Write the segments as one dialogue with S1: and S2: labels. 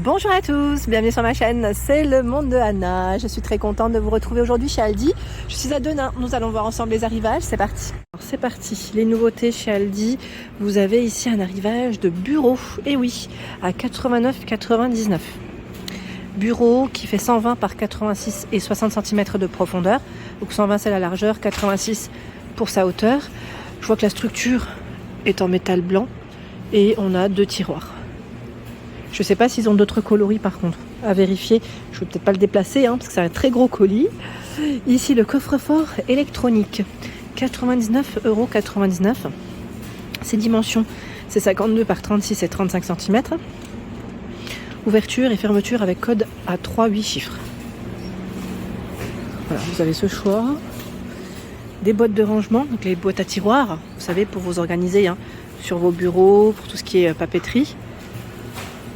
S1: Bonjour à tous, bienvenue sur ma chaîne, c'est le monde de Anna. Je suis très contente de vous retrouver aujourd'hui chez Aldi. Je suis à Denain, nous allons voir ensemble les arrivages, c'est parti. Alors c'est parti, les nouveautés chez Aldi. Vous avez ici un arrivage de bureau, et oui, à 89,99. Bureau qui fait 120 par 86 et 60 cm de profondeur. Donc 120 c'est la largeur, 86 pour sa hauteur. Je vois que la structure est en métal blanc et on a 2 tiroirs. Je ne sais pas s'ils ont d'autres coloris par contre, à vérifier. Je ne vais peut-être pas le déplacer parce que c'est un très gros colis. Ici le coffre-fort électronique, 99,99 €. Ses dimensions, c'est 52 par 36 et 35 cm. Ouverture et fermeture avec code à 3-8 chiffres. Voilà, vous avez ce choix. Des boîtes de rangement, donc les boîtes à tiroirs, vous savez, pour vous organiser sur vos bureaux, pour tout ce qui est papeterie.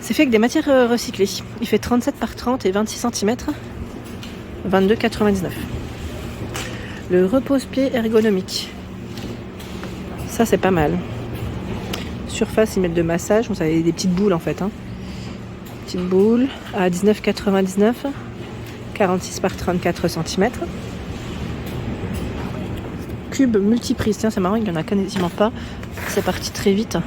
S1: C'est fait avec des matières recyclées. Il fait 37 par 30 et 26 cm. 22,99 €. Le repose-pied ergonomique. Ça, c'est pas mal. Surface, ils mettent de massage. Vous avez des petites boules en fait. Petites boules à 19,99 €. 46 par 34 cm. Cube multiprise. Tiens, c'est marrant, il n'y en a quasiment pas. C'est parti très vite.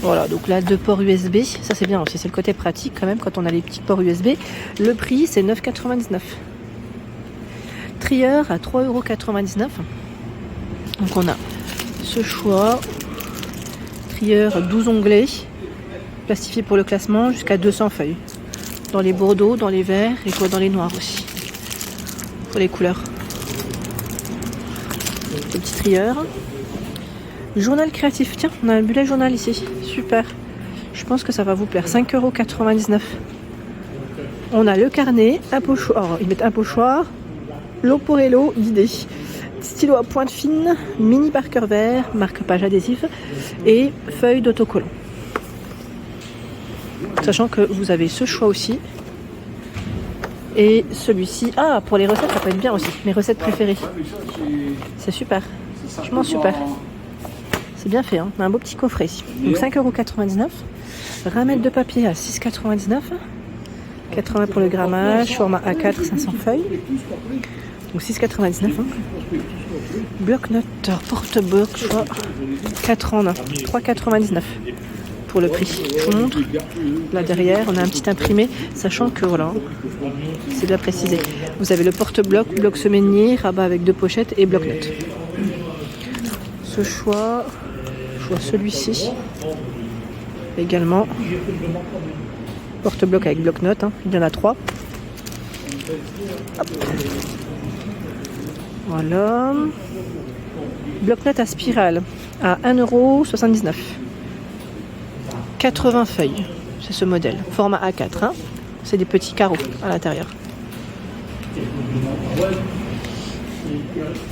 S1: Voilà, donc là, 2 ports USB. Ça, c'est bien aussi. C'est le côté pratique quand même quand on a les petits ports USB. Le prix, c'est 9,99 €. Trieur à 3,99 €. Donc, on a ce choix. Trieur 12 onglets. Plastifié pour le classement jusqu'à 200 feuilles. Dans les bordeaux, dans les verts et dans les noirs aussi. Pour les couleurs. Le petit trieur. Journal créatif. Tiens, on a un bullet journal ici. Super. Je pense que ça va vous plaire. 5,99 €. On a le carnet, un pochoir. Alors, ils mettent un pochoir, l'Oporello d'idées. Stylo à pointe fine, mini marqueur vert, marque-page adhésif et feuille d'autocollant. Sachant que vous avez ce choix aussi. Et celui-ci. Ah, pour les recettes, ça peut être bien aussi. Mes recettes préférées. C'est super. Franchement, super. C'est bien fait, On a un beau petit coffret ici. Donc 5,99 €. Ramette de papier à 6,99 €. 80 pour le grammage, format A4, 500 feuilles. Donc 6,99 €. Bloc-notes, porte-bloc, 4 en 1, 3,99 € pour le prix. Je vous montre. Là derrière, on a un petit imprimé, sachant que voilà, c'est bien précisé. Vous avez le porte-bloc, bloc semainier, rabat avec 2 pochettes et bloc-notes. Ce choix, je vois celui-ci également. Porte-bloc avec bloc-notes, il y en a 3. Hop. Voilà. Bloc-notes à spirale à 1,79 €. 80 feuilles, c'est ce modèle. Format A4, C'est des petits carreaux à l'intérieur.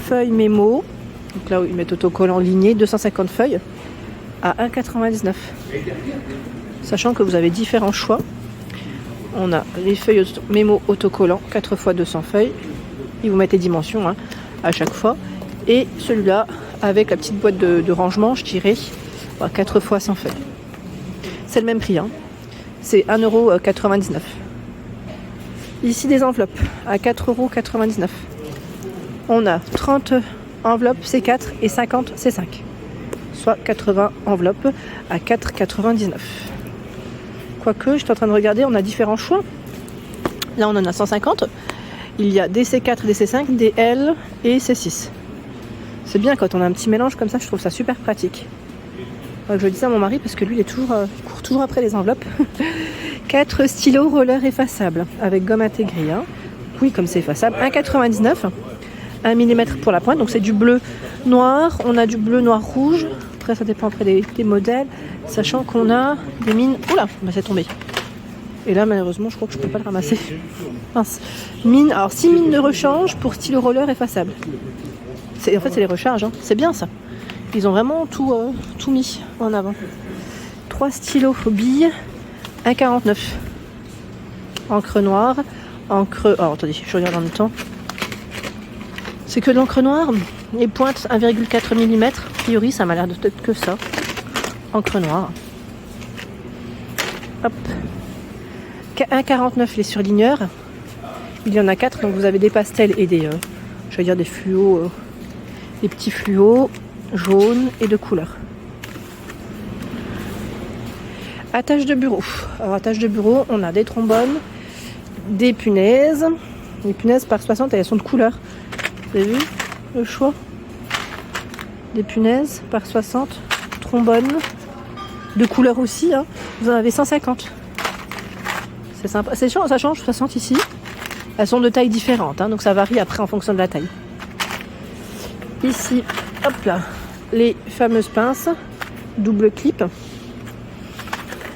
S1: Feuilles mémo. Donc là où ils mettent autocollant ligné, 250 feuilles à 1,99 €. Sachant que vous avez différents choix. On a les feuilles mémo autocollant, 4 x 200 feuilles. Ils vous mettent les dimensions à chaque fois. Et celui-là avec la petite boîte de rangement, je dirais, 4 x 100 feuilles. C'est le même prix. C'est 1,99 €. Ici des enveloppes à 4,99 €. On a 30 enveloppes C4 et 50 C5. Soit 80 enveloppes à 4,99 €. Quoique, je suis en train de regarder, on a différents choix. Là, on en a 150. Il y a des C4, des C5, des L et C6. C'est bien quand on a un petit mélange comme ça, je trouve ça super pratique. Je dis ça à mon mari parce que lui, il court toujours après les enveloppes. 4 stylos roller effaçables avec gomme intégrée. Oui, comme c'est effaçable. 1,99 €. 1 mm pour la pointe, donc c'est du bleu noir. On a du bleu noir rouge. Après, ça dépend des modèles. Sachant qu'on a des mines. Oula, c'est tombé. Et là, malheureusement, je crois que je peux pas le ramasser. Mince. Mine. Alors, 6 mines de rechange pour stylo roller effaçable. En fait, c'est les recharges. C'est bien ça. Ils ont vraiment tout mis en avant. 3 stylos billes, 1,49 €. Encre noire, encre... Oh, attendez, je regarde en même temps. C'est que de l'encre noire. Les pointes 1,4 mm. A priori, ça m'a l'air de peut-être que ça. Encre noire. Hop. 1,49 les surligneurs. Il y en a 4, donc vous avez des pastels et des, je vais dire des fluos, des petits fluos jaunes et de couleur. Attache de bureau. Alors attache de bureau, on a des trombones, des punaises. Les punaises par 60 et elles sont de couleur. Vous avez vu le choix? Des punaises par 60, trombones, de couleur aussi. Hein. Vous en avez 150. C'est sympa. Ça change 60 ici. Elles sont de tailles différentes, hein, donc ça varie après en fonction de la taille. Ici, hop là, les fameuses pinces, double clip.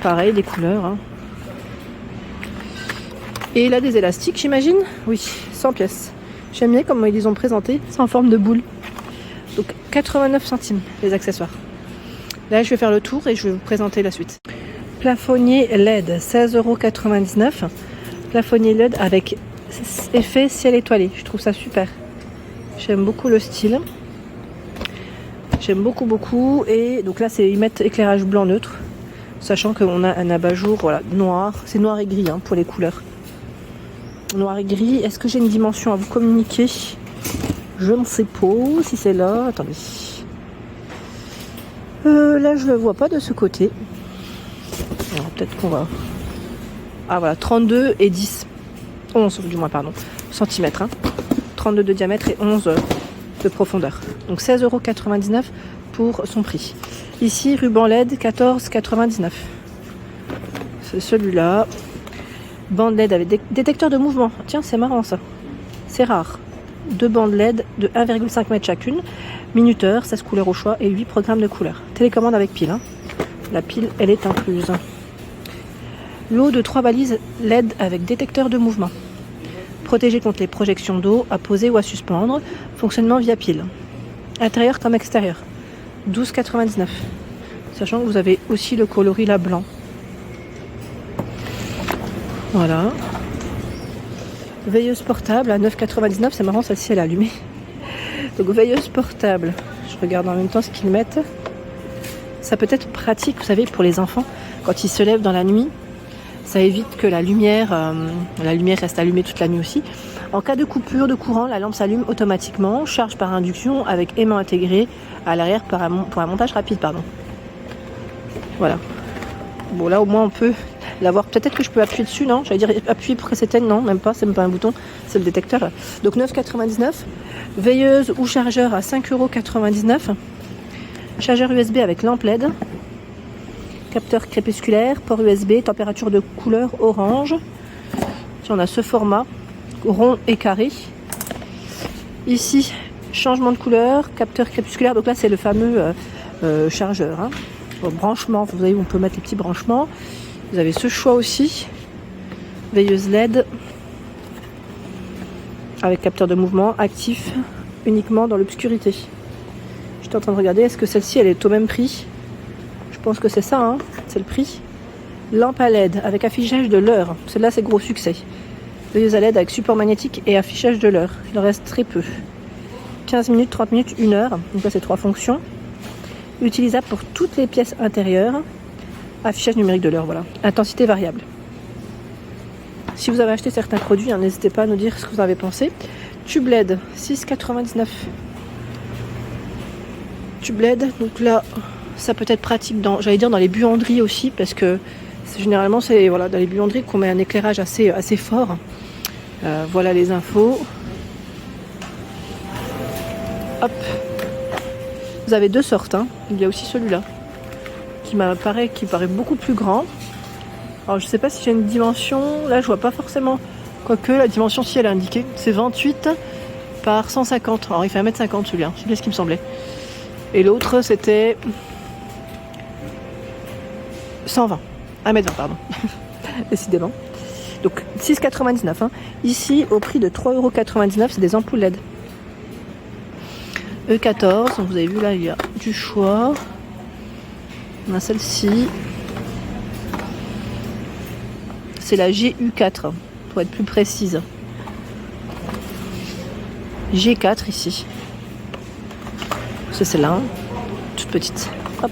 S1: Pareil, des couleurs. Hein. Et là, des élastiques, j'imagine. Oui, 100 pièces. J'aime bien comment ils les ont présentés. C'est en forme de boule. Donc 89 centimes les accessoires. Là, je vais faire le tour et je vais vous présenter la suite. Plafonnier LED, 16,99 €. Plafonnier LED avec effet ciel étoilé. Je trouve ça super. J'aime beaucoup le style. J'aime beaucoup. Et donc là, ils mettent éclairage blanc neutre. Sachant qu'on a un abat-jour, voilà, noir. C'est noir et gris hein, pour les couleurs. Noir et gris. Est-ce que j'ai une dimension à vous communiquer? Je ne sais pas si c'est là. Attendez. Là, je ne le vois pas de ce côté. Peut-être qu'on va... Ah voilà, 32 et 10. 11 du moins, pardon. Centimètres. Hein. 32 de diamètre et 11 de profondeur. Donc 16,99 € pour son prix. Ici, ruban LED, 14,99 €. C'est celui-là. Bande LED avec détecteur de mouvement. Tiens, c'est marrant ça. C'est rare. 2 bandes LED de 1,5 m chacune. Minuteur, 16 couleurs au choix et 8 programmes de couleurs. Télécommande avec pile. Hein. La pile, elle est incluse. Lot de 3 balises LED avec détecteur de mouvement. Protégé contre les projections d'eau, à poser ou à suspendre. Fonctionnement via pile. Intérieur comme extérieur. 12,99 €. Sachant que vous avez aussi le coloris là blanc. Voilà. Veilleuse portable à 9,99 €. C'est marrant, celle-ci elle est allumée. Donc veilleuse portable. Je regarde en même temps ce qu'ils mettent. Ça peut être pratique, vous savez, pour les enfants. Quand ils se lèvent dans la nuit, ça évite que la lumière reste allumée toute la nuit aussi. En cas de coupure de courant, la lampe s'allume automatiquement. Charge par induction avec aimant intégré à l'arrière pour un montage rapide. Pardon. Voilà. Bon, là au moins on peut l'avoir. Peut-être que je peux appuyer dessus, non? J'allais dire appuyer pour que s'éteigne, non, même pas, c'est même pas un bouton, c'est le détecteur. Donc 9,99 €. Veilleuse ou chargeur à 5,99 €. Chargeur USB avec lampe LED. Capteur crépusculaire, port USB, température de couleur orange. On a ce format, rond et carré. Ici, changement de couleur, capteur crépusculaire. Donc là, c'est le fameux chargeur. Hein. Branchement, vous voyez où on peut mettre les petits branchements. Vous avez ce choix aussi. Veilleuse LED avec capteur de mouvement actif uniquement dans l'obscurité. J'étais en train de regarder, est-ce que celle-ci elle est au même prix? Je pense que c'est ça, hein, c'est le prix. Lampe à LED avec affichage de l'heure. Celle-là c'est gros succès. Veilleuse à LED avec support magnétique et affichage de l'heure. Il en reste très peu. 15 minutes, 30 minutes, 1 heure. Donc là c'est 3 fonctions. Utilisable pour toutes les pièces intérieures. Affichage numérique de l'heure, voilà. Intensité variable. Si vous avez acheté certains produits, hein, n'hésitez pas à nous dire ce que vous en avez pensé. Tube LED, 6,99 €. Tube LED, donc là, ça peut être pratique dans, j'allais dire dans les buanderies aussi, parce que généralement c'est voilà, dans les buanderies qu'on met un éclairage assez fort. Voilà les infos. Hop. Vous avez 2 sortes, hein. Il y a aussi celui-là qui paraît beaucoup plus grand. Alors je sais pas si j'ai une dimension, là je vois pas forcément, quoique la dimension si elle est indiquée, c'est 28 par 150. Alors il fait 1,50 m celui-là, c'est bien ce qui me semblait. Et l'autre c'était 120, 1,20 m pardon, décidément. Donc 6,99 €. Hein. Ici au prix de 3,99 €, c'est des ampoules LED. E14, donc vous avez vu là il y a du choix. On a celle-ci. C'est la GU4, pour être plus précise. G4 ici. C'est celle-là, hein, toute petite. Hop.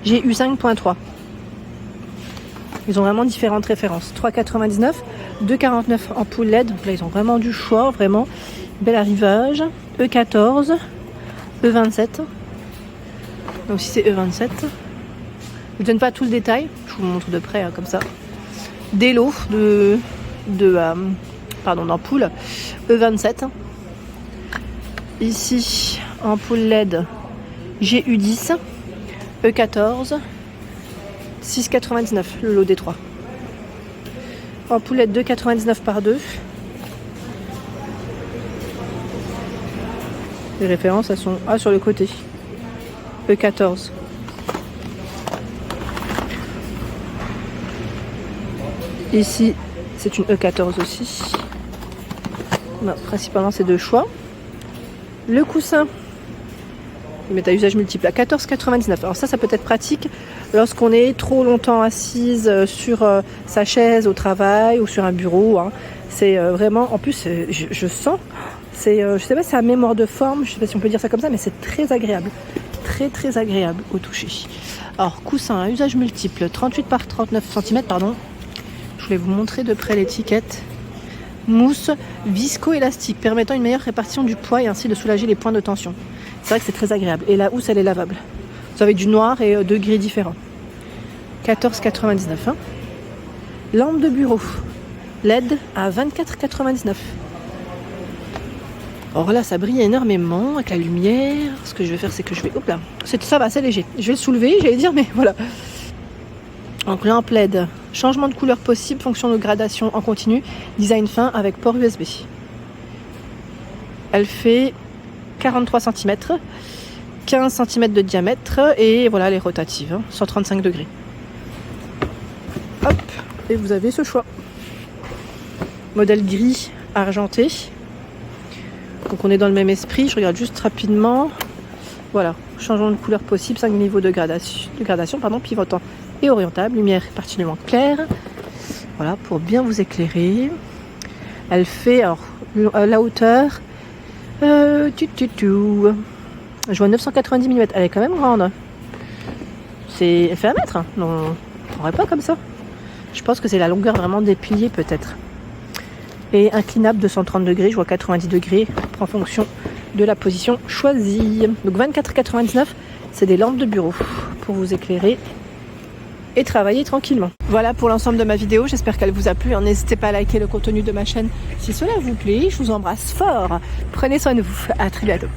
S1: GU5.3. Ils ont vraiment différentes références. 3,99, 2,49 ampoule LED. Donc là, ils ont vraiment du choix, vraiment. Bel arrivage. E14, E27. Donc si c'est E27. Je ne donne pas tout le détail. Je vous montre de près, hein, comme ça. Des lots d'ampoule E27. Ici, ampoule LED GU10, E14, 6,99 le lot des 3. Ampoule LED 2,99 par 2. Les références, elles sont sur le côté. E14. Ici, c'est une E14 aussi. On a principalement ces deux choix. Le coussin, ils mettent à usage multiple à 14,99. Alors ça peut être pratique lorsqu'on est trop longtemps assise sur sa chaise au travail ou sur un bureau. Hein. C'est vraiment, en plus, je sens, je sais pas si c'est un mémoire de forme, je sais pas si on peut dire ça comme ça, mais c'est très agréable. Très très agréable au toucher. Alors coussin à usage multiple, 38 par 39 cm, pardon. Je voulais vous montrer de près l'étiquette. Mousse visco-élastique permettant une meilleure répartition du poids et ainsi de soulager les points de tension. C'est vrai que c'est très agréable. Et la housse, elle est lavable. Vous avez du noir et deux gris différents. 14,99. Hein. Lampe de bureau LED à 24,99. Alors là, ça brille énormément avec la lumière. Ce que je vais faire, c'est que je vais... Hop là. Ça va, c'est léger. Je vais le soulever, j'allais dire, mais voilà. Donc lampe LED, changement de couleur possible, fonction de gradation en continu, design fin avec port USB. Elle fait 43 cm, 15 cm de diamètre et voilà, elle est rotative, hein, 135 degrés. Hop, et vous avez ce choix. Modèle gris argenté. Donc on est dans le même esprit, je regarde juste rapidement. Voilà, changement de couleur possible, 5 niveaux de gradation, pivotant et orientable, lumière particulièrement claire. Voilà, pour bien vous éclairer. Elle fait, alors, la hauteur, je vois 990 mm, elle est quand même grande. Elle fait 1 mètre, hein. Non, on n'aurait pas comme ça. Je pense que c'est la longueur vraiment des piliers peut-être. Et inclinable de 130 degrés, je vois 90 degrés en fonction de la position choisie. Donc 24,99, c'est des lampes de bureau pour vous éclairer et travailler tranquillement. Voilà pour l'ensemble de ma vidéo, j'espère qu'elle vous a plu. N'hésitez pas à liker le contenu de ma chaîne si cela vous plaît. Je vous embrasse fort. Prenez soin de vous. À très bientôt.